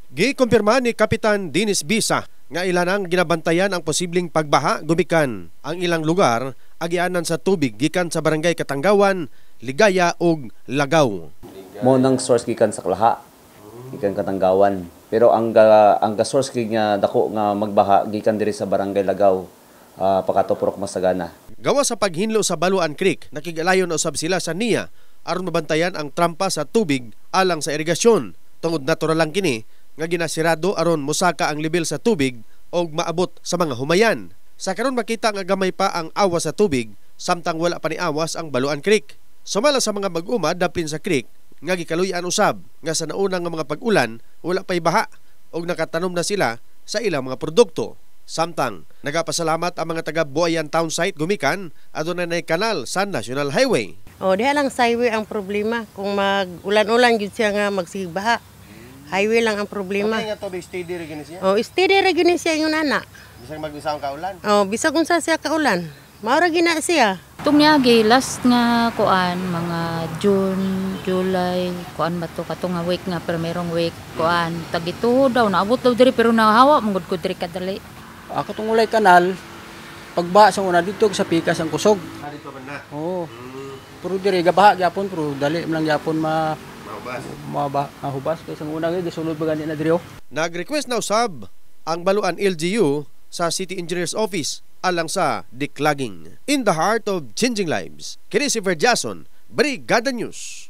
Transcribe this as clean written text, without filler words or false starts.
Gikumpirma ni Kapitan Dennis Bisa nga ilan ang ginabantayan ang posibleng pagbaha gumikan ang ilang lugar agianan sa tubig gikan sa barangay Katanggawan, Ligaya ug Lagaw. Mo nang source gikan sa Klaha, gikan Katanggawan. Pero ang source nga dako nga magbaha gikan diri sa barangay Lagaw, pakato Purok Masagana. Gawa sa paghinlo sa Baluan Creek, nakigalayon usab sila sa NIA aron mabantayan ang trampa sa tubig alang sa irigasyon. Tungod natural lang kini nga ginasirado aron mosaka ang level sa tubig o maabot sa mga humayan. Sa karon makita nga gamay pa ang awas sa tubig samtang wala pa ni awas ang Baluan Creek. Sumala sa mga mag-uma dapin sa creek nga gikaluy-an usab nga sa naunang nga mga pag-ulan wala pay baha og nakatanom na sila sa ilang mga produkto. Samtang nagapasalamat ang mga taga Buayan Town Site gumikan adunay nay kanal sa National Highway. Diha lang sa highway ang problema kung mag-ulan-ulan gyud siya nga magsibaha. Highway lang ang problema. Okay nga tubig steady ra gini siya. Steady ra gini siya yung ana. Bisag mag-usang kaulan. Bisag unsa siya kaulan. Mao ra gina siya. Itong niyagi, last nga kuan, mga June, July, kuan ba to, katong nga week nga, pero merong week, kuan, tagito daw, naabot daw diri, pero nahawa, mangod ko diri kadali. Ako itong ulay kanal, pagba sa una dito, sa pikas ang kusog. Dito man na. Oo. Pero diri, gabaha, gyapon, pero dali, lang gyapon mahubas. Kaya sa una ngayon, disulod ba ganyan na diri, Nag-request na usab ang Baluan LGU sa City Engineer's Office alang sa declogging. In the heart of changing lives, Christopher Jason, Brigada News.